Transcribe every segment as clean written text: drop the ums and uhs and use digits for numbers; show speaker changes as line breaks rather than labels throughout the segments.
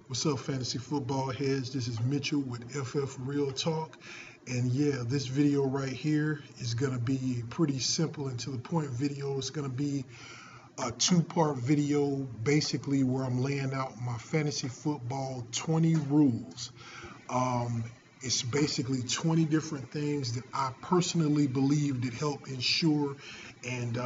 What's up, fantasy football heads? This is Mitchell with FF Real Talk. And yeah, this video right here is going to be a pretty simple and to the point video. It's going to be a two-part video basically where I'm laying out my fantasy football 20 rules. Um, it's basically 20 different things that I personally believe that help ensure and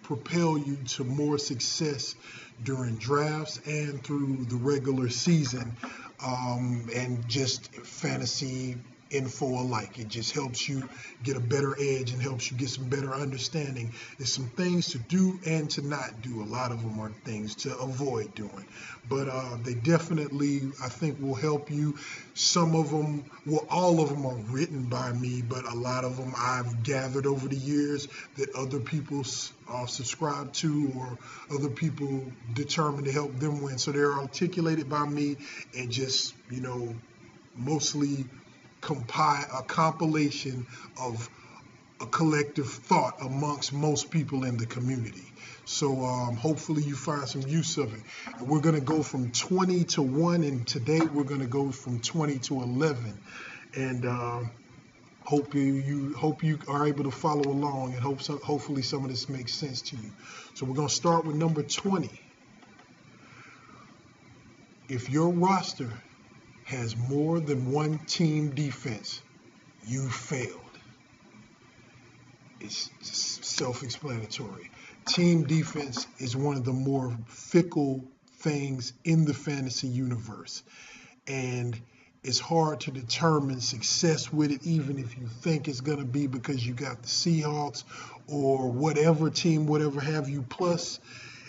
propel you to more success during drafts and through the regular season, and just fantasy info alike. It just helps you get a better edge and helps you get some better understanding. There's some things to do and to not do. A lot of them are things to avoid doing, but they definitely, I think, will help you. Some of them, well, all of them are written by me, but a lot of them I've gathered over the years that other people subscribe to, or other people determined to help them win. So they're articulated by me and just, mostly compile a compilation of a collective thought amongst most people in the community. So hopefully you find some use of it. And we're going to go from 20 to 1, and today we're going to go from 20 to 11. And hope you are able to follow along, and hopefully some of this makes sense to you. So we're going to start with number 20. If your roster has more than one team defense, you failed. It's self-explanatory. Team defense is one of the more fickle things in the fantasy universe, and it's hard to determine success with it, even if you think it's going to be, because you got the Seahawks or whatever team, whatever have you, plus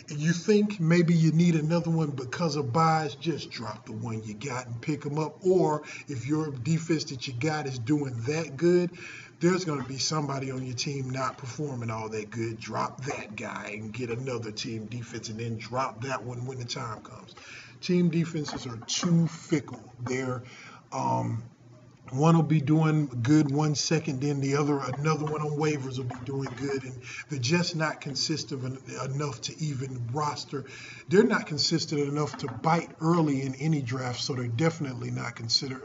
you think maybe you need another one because of buys. Just drop the one you got and pick them up. Or if your defense that you got is doing that good, there's going to be somebody on your team not performing all that good. Drop that guy and get another team defense, and then drop that one when the time comes. Team defenses are too fickle. They're one will be doing good 1 second, then another one on waivers will be doing good, and they're just not consistent enough to even roster. They're not consistent enough to bite early in any draft, so they're definitely not consistent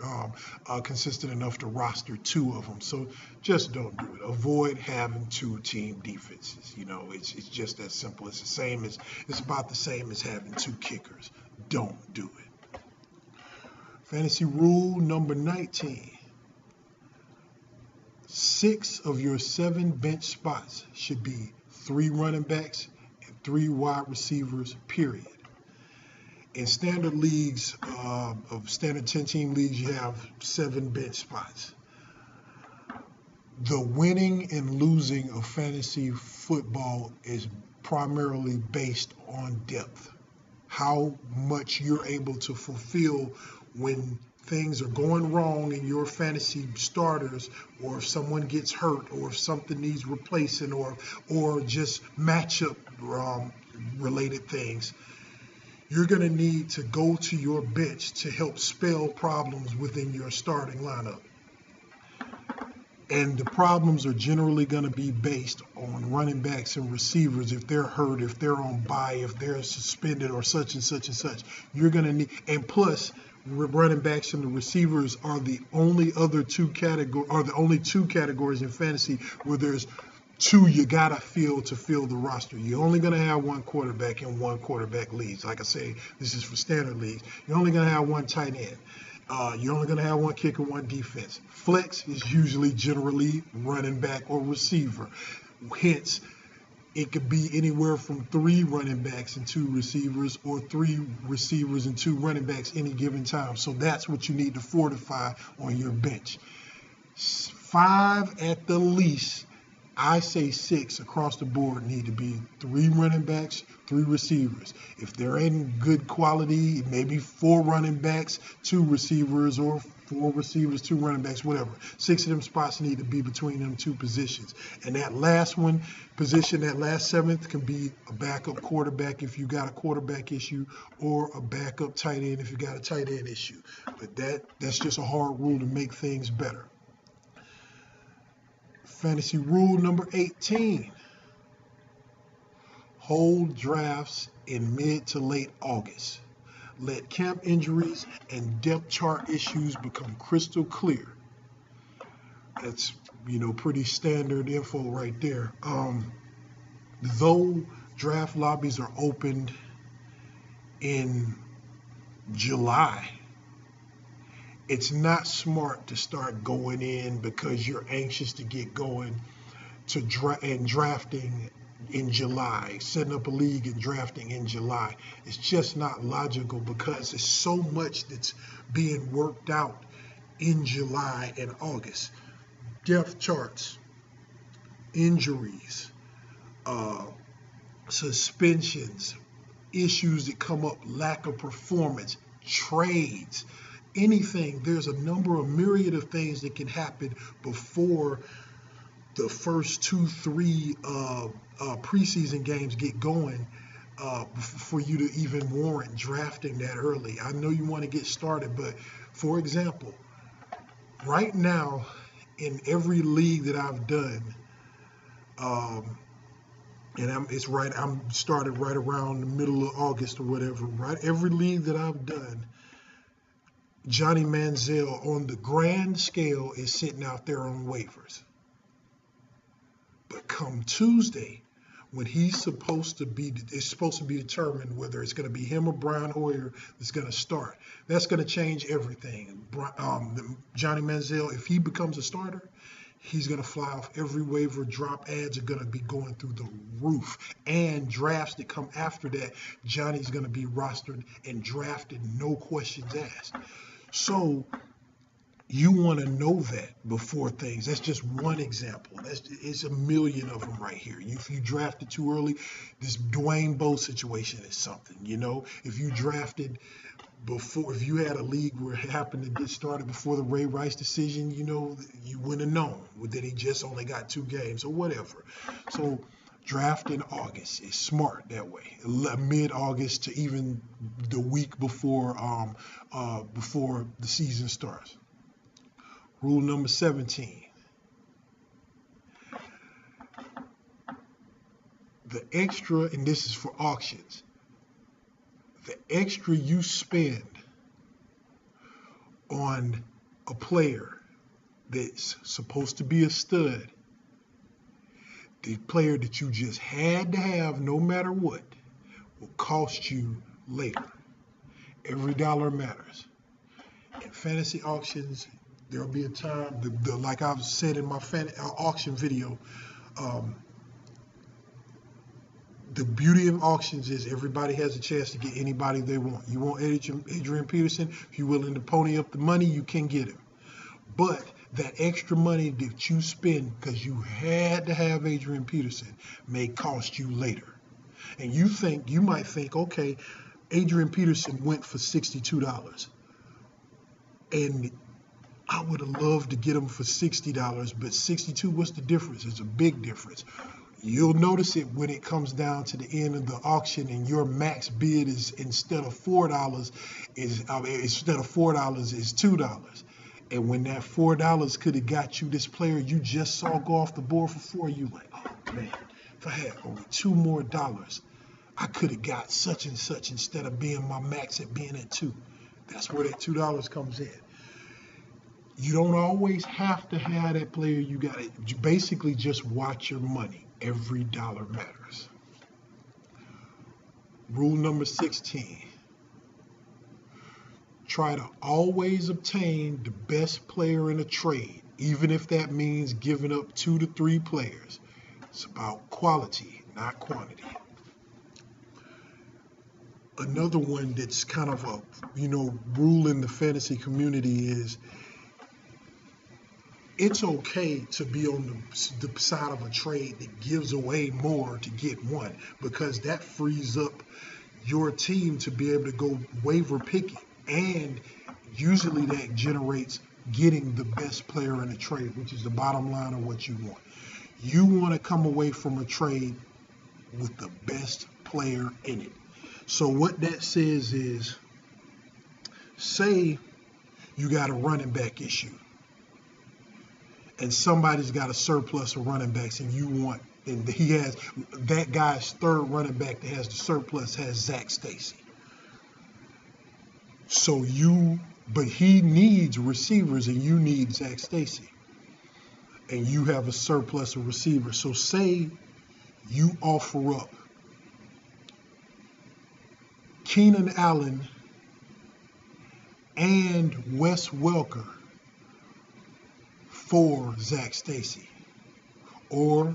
enough to roster two of them. So just don't do it. Avoid having two team defenses. It's just that simple. It's about the same as having two kickers. Don't do it. Fantasy rule number 19. 6 of your 7 bench spots should be 3 running backs and 3 wide receivers, period. In standard leagues, of standard 10-team leagues, you have 7 bench spots. The winning and losing of fantasy football is primarily based on depth. How much you're able to fulfill when things are going wrong in your fantasy starters, or if someone gets hurt, or if something needs replacing, or just matchup related things. You're going to need to go to your bench to help spell problems within your starting lineup. And the problems are generally going to be based on running backs and receivers. If they're hurt, if they're on bye, if they're suspended, or such and such and such, you're going to need. And plus, running backs and the receivers are the only two categories in fantasy where there's two you gotta fill to fill the roster. You're only gonna have one quarterback in one quarterback leagues. Like I say, this is for standard leagues. You're only gonna have one tight end. You're only going to have one kicker, one defense. Flex is generally running back or receiver. Hence, it could be anywhere from 3 running backs and 2 receivers, or 3 receivers and 2 running backs any given time. So that's what you need to fortify on your bench. 5 at the least. I say 6 across the board need to be 3 running backs, 3 receivers. If they're in good quality, maybe 4 running backs, 2 receivers, or 4 receivers, 2 running backs, whatever. 6 of them spots need to be between them 2 positions. And that last position, that last 7th, can be a backup quarterback if you got a quarterback issue, or a backup tight end if you got a tight end issue. But that's just a hard rule to make things better. Fantasy rule number 18. Hold drafts in mid to late August. let camp injuries and depth chart issues become crystal clear. That's, pretty standard info right there. Though draft lobbies are opened in July, it's not smart to start going in because you're anxious to get going to drafting in July, setting up a league and drafting in July. It's just not logical because there's so much that's being worked out in July and August. Depth charts, injuries, suspensions, issues that come up, lack of performance, trades, anything. There's a myriad of things that can happen before the first 2-3 preseason games get going for you to even warrant drafting that early. I know you want to get started, but for example, right now in every league that I've done, and I'm started right around the middle of August or whatever, right? Every league that I've done, Johnny Manziel on the grand scale is sitting out there on waivers. But come Tuesday, when it's supposed to be determined whether it's going to be him or Brian Hoyer that's going to start. That's going to change everything. Johnny Manziel, if he becomes a starter, he's going to fly off every waiver. Drop ads are going to be going through the roof. And drafts that come after that, Johnny's going to be rostered and drafted, no questions asked. So you want to know that before things. That's just one example. It's a million of them right here. If you drafted too early, this Dwayne Bowe situation is something. If you drafted before, if you had a league where it happened to get started before the Ray Rice decision, you wouldn't have known that he just only got 2 games or whatever. So draft in August is smart that way. Mid-August to even the week before the season starts. Rule number 17. The extra, and this is for auctions, the extra you spend on a player that's supposed to be a stud, the player that you just had to have no matter what, will cost you later. Every dollar matters. In fantasy auctions, there'll be a time, like I've said in my auction video, the beauty of auctions is everybody has a chance to get anybody they want. You want Adrian Peterson, if you're willing to pony up the money, you can get him. But that extra money that you spend because you had to have Adrian Peterson may cost you later. And you might think, okay, Adrian Peterson went for $62. And I would have loved to get him for $60, but $62, what's the difference? It's a big difference. You'll notice it when it comes down to the end of the auction and your max bid is instead of $4 is $2. And when that $4 could have got you this player you just saw go off the board for $4, you like, oh man, if I had only $2 more, I could have got such and such instead of being my max at being at $2. That's where that $2 comes in. You don't always have to have that player. You got to basically just watch your money. Every dollar matters. Rule number 16. Try to always obtain the best player in a trade, even if that means giving up 2 to 3 players. It's about quality, not quantity. Another one that's kind of a, rule in the fantasy community is it's okay to be on the side of a trade that gives away more to get one, because that frees up your team to be able to go waiver picking. And usually that generates getting the best player in a trade, which is the bottom line of what you want. You want to come away from a trade with the best player in it. So what that says is, say you got a running back issue and somebody's got a surplus of running backs and he has that guy's third running back that has the surplus has Zach Stacy. So but he needs receivers and you need Zach Stacy. And you have a surplus of receivers. So say you offer up Keenan Allen and Wes Welker for Zach Stacy. Or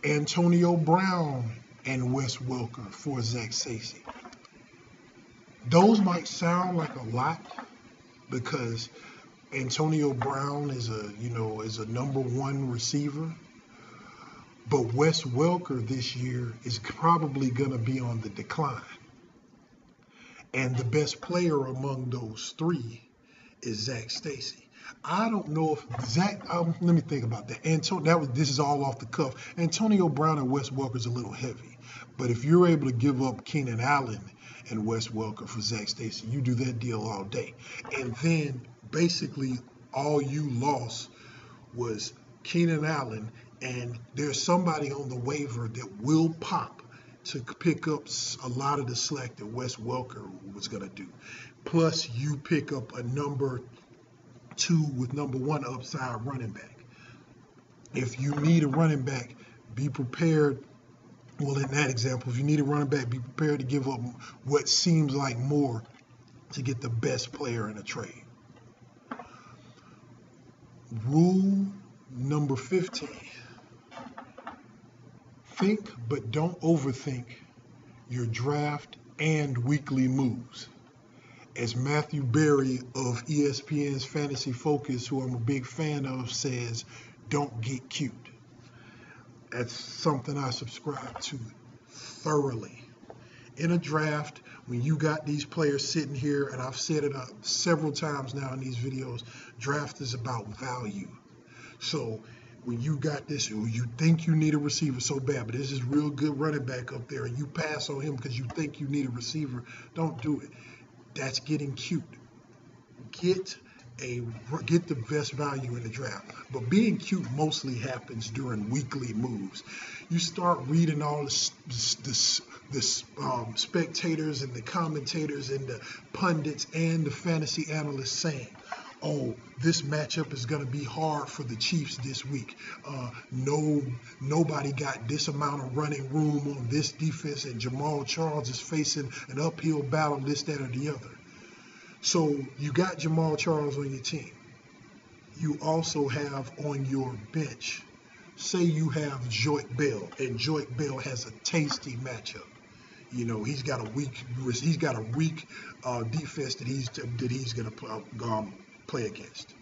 Antonio Brown and Wes Welker for Zach Stacy. Those might sound like a lot because Antonio Brown is a #1 receiver, but Wes Welker this year is probably going to be on the decline. And the best player among those three is Zach Stacy. I don't know if Zach. Let me think about that. This is all off the cuff. Antonio Brown and Wes Welker is a little heavy, but if you're able to give up Keenan Allen and Wes Welker for Zach Stacy, you do that deal all day. And then basically all you lost was Keenan Allen, and there's somebody on the waiver that will pop to pick up a lot of the slack that Wes Welker was going to do. Plus, you pick up a number 2 with #1 upside running back. If you need a running back, be prepared. Well, in that example, if you need a running back, be prepared to give up what seems like more to get the best player in a trade. Rule number 15. Think but don't overthink your draft and weekly moves. As Matthew Berry of ESPN's Fantasy Focus, who I'm a big fan of, says, don't get cute. That's something I subscribe to thoroughly. In a draft, when you got these players sitting here, and I've said it several times now in these videos, draft is about value. So when you got this, you think you need a receiver so bad, but this is real good running back up there, and you pass on him because you think you need a receiver, don't do it. That's getting cute. Get the best value in the draft. But being cute mostly happens during weekly moves. You start reading all the spectators and the commentators and the pundits and the fantasy analysts saying, oh, this matchup is going to be hard for the Chiefs this week. Nobody got this amount of running room on this defense, and Jamaal Charles is facing an uphill battle, this, that, or the other. So you got Jamaal Charles on your team. You also have on your bench, say you have Joique Bell, and Joique Bell has a tasty matchup. You know, he's got a weak defense that he's going to play against.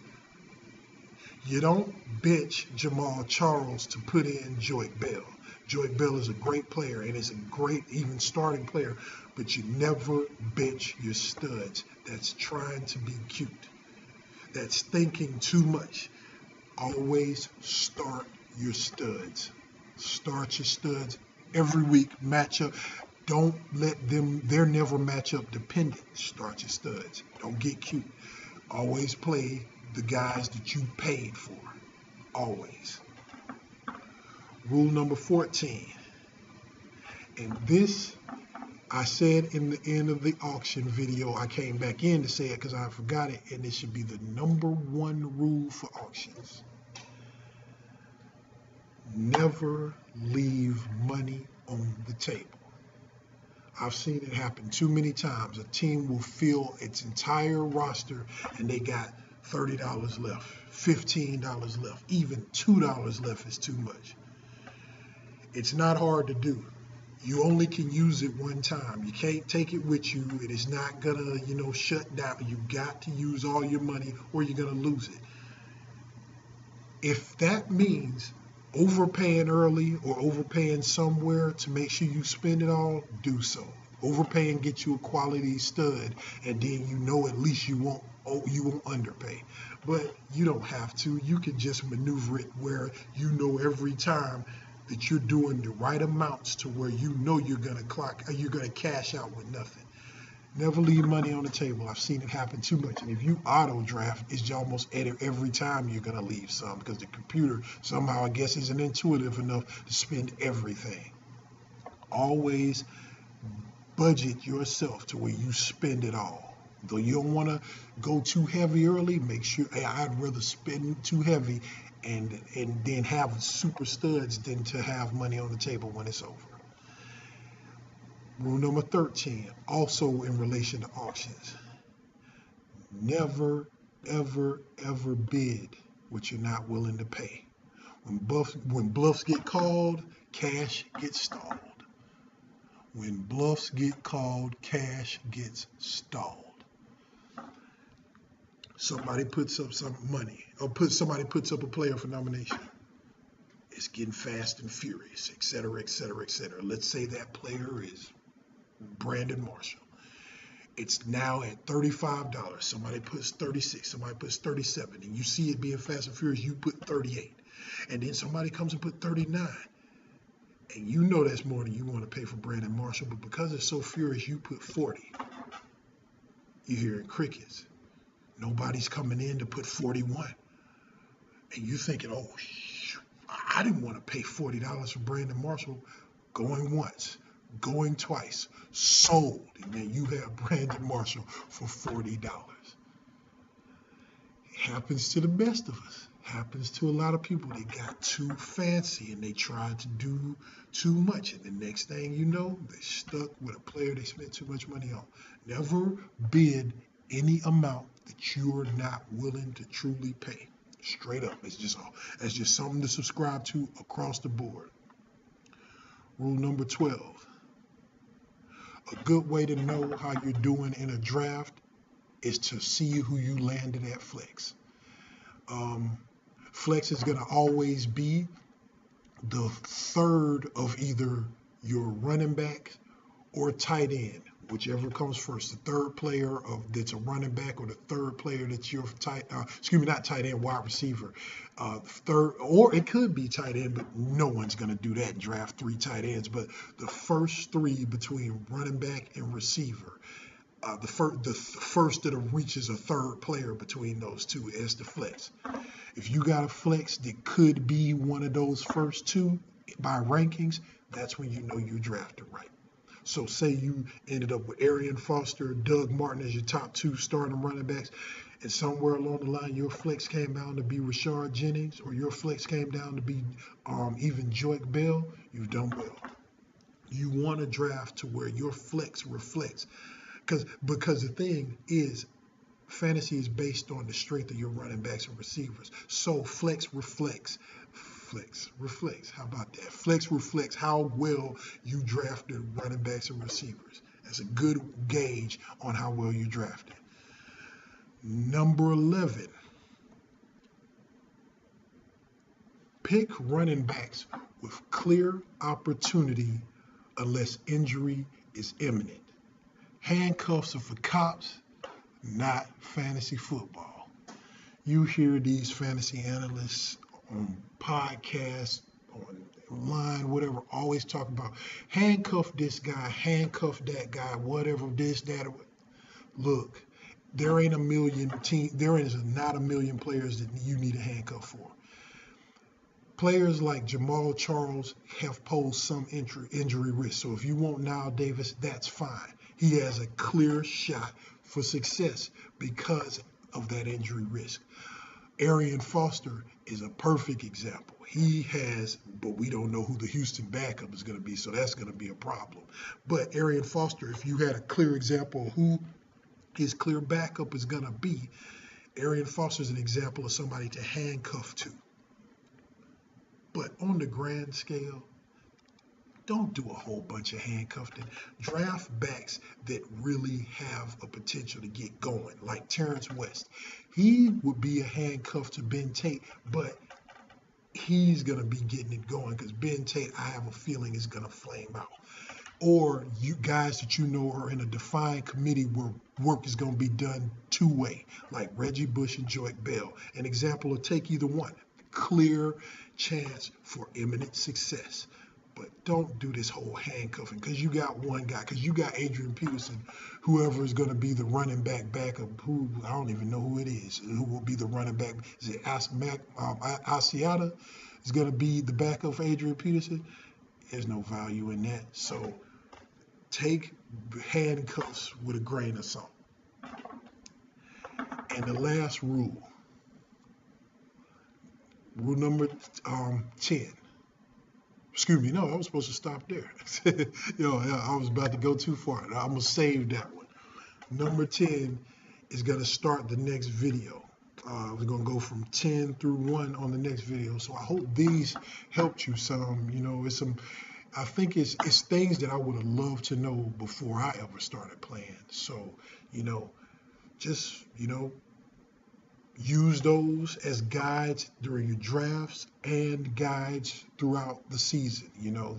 You don't bench Jamaal Charles to put in Joique Bell. Joique Bell is a great player and is a great even starting player, but you never bench your studs. That's trying to be cute. That's thinking too much. Always start your studs. Start your studs every week. Matchup. Don't let them, they're never matchup dependent. Start your studs. Don't get cute. Always play the guys that you paid for. Always. Rule number 14. And this, I said in the end of the auction video, I came back in to say it because I forgot it, and it should be the #1 rule for auctions. Never leave money on the table. I've seen it happen too many times. A team will fill its entire roster and they got $30 left, $15 left, even $2 left is too much. It's not hard to do. You only can use it one time. You can't take it with you. It is not gonna, shut down. You got to use all your money or you're gonna lose it. If that means overpaying early or overpaying somewhere to make sure you spend it all, do so. Overpaying gets you a quality stud, and then at least you won't underpay. But you don't have to. You can just maneuver it where every time that you're doing the right amounts to where you're gonna cash out with nothing. Never leave money on the table. I've seen it happen too much. And if you auto draft, it's almost every time you're gonna leave some because the computer somehow, I guess, isn't intuitive enough to spend everything. Always budget yourself to where you spend it all. Though you don't want to go too heavy early, make sure I'd rather spend too heavy and then have super studs than to have money on the table when it's over. Rule number 13, also in relation to auctions. Never, ever, ever bid what you're not willing to pay. When bluffs get called, cash gets stalled. When bluffs get called, cash gets stalled. Somebody puts up some money, or somebody puts up a player for nomination. It's getting fast and furious, et cetera, et cetera, et cetera. Let's say that player is Brandon Marshall. It's now at $35. Somebody puts 36, somebody puts 37, and you see it being fast and furious, you put 38. And then somebody comes and put 39. And you know that's more than you want to pay for Brandon Marshall, but because it's so furious, you put 40. You're hearing crickets. Nobody's coming in to put 41. And you're thinking, oh, I didn't want to pay $40 for Brandon Marshall. Going once, going twice, sold. And then you have Brandon Marshall for $40. It happens to the best of us. Happens to a lot of people. They got too fancy and they tried to do too much. And the next thing you know, they're stuck with a player they spent too much money on. Never bid any amount that you're not willing to truly pay. Straight up. It's just something to subscribe to across the board. Rule number 12. A good way to know how you're doing in a draft is to see who you landed at flex. Flex is going to always be the third of either your running back or tight end, whichever comes first. The third player that's a running back, or the third player that's your not tight end, wide receiver. Third, or it could be tight end, but no one's going to do that and draft 3 tight ends. But the first 3 between running back and receiver. The first that reaches a third player between those two is the flex. If you got a flex that could be one of those first 2 by rankings, that's when you know you drafted right. So say you ended up with Arian Foster, Doug Martin as your top 2 starting running backs, and somewhere along the line your flex came down to be Rashard Jennings, or your flex came down to be even Joique Bell, you've done well. You want to draft to where your flex reflects. Because the thing is, fantasy is based on the strength of your running backs and receivers. So flex reflects. How about that? Flex reflects how well you drafted running backs and receivers. That's a good gauge on how well you drafted. Number 11. Pick running backs with clear opportunity unless injury is imminent. Handcuffs are for cops, not fantasy football. You hear these fantasy analysts on podcasts, online, whatever, always talk about handcuff this guy, handcuff that guy, whatever, this, that. Look, there ain't there is not a million players that you need a handcuff for. Players like Jamal Charles have posed some injury risk. So if you want Niall Davis, that's fine. He has a clear shot for success because of that injury risk. Arian Foster is a perfect example. He has, but we don't know who the Houston backup is going to be, so that's going to be a problem. But Arian Foster, if you had a clear example of who his clear backup is going to be, Arian Foster is an example of somebody to handcuff to. But on the grand scale, don't do a whole bunch of handcuffing. Draft backs that really have a potential to get going, like Terrence West. He would be a handcuff to Ben Tate, but he's going to be getting it going because Ben Tate, I have a feeling, is going to flame out. Or you guys that you know are in a defined committee where work is going to be done 2-way, like Reggie Bush and Joique Bell. An example will take either one. Clear chance for imminent success. But don't do this whole handcuffing because you got one guy, because you got Adrian Peterson, whoever is going to be the running back backup, who I don't even know who it is, who will be the running back. Is it Asiata is going to be the backup for Adrian Peterson? There's no value in that. So take handcuffs with a grain of salt. And the last rule number 10. Excuse me, no, I was supposed to stop there. I was about to go too far. I'm gonna save that one. Number 10 is gonna start the next video. We're gonna go from 10 through 1 on the next video. So I hope these helped you some. It's some. I think it's things that I would have loved to know before I ever started playing. So just use those as guides during your drafts and guides throughout the season.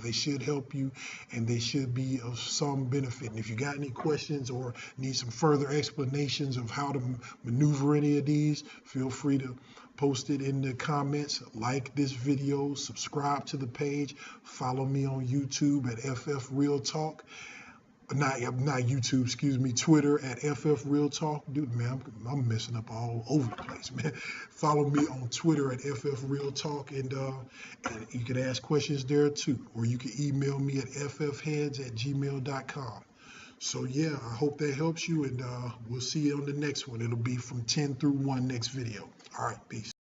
They should help you and they should be of some benefit. And if you got any questions or need some further explanations of how to maneuver any of these, feel free to post it in the comments. Like this video, subscribe to the page, follow me on YouTube at FF Real Talk. Not YouTube, excuse me, Twitter at FF Real Talk. Dude, man, I'm messing up all over the place, man. Follow me on Twitter at FF Real Talk, and you can ask questions there too, or you can email me at ffheads@gmail.com. So yeah, I hope that helps you, and we'll see you on the next one. It'll be from 10 through 1 next video. All right, peace.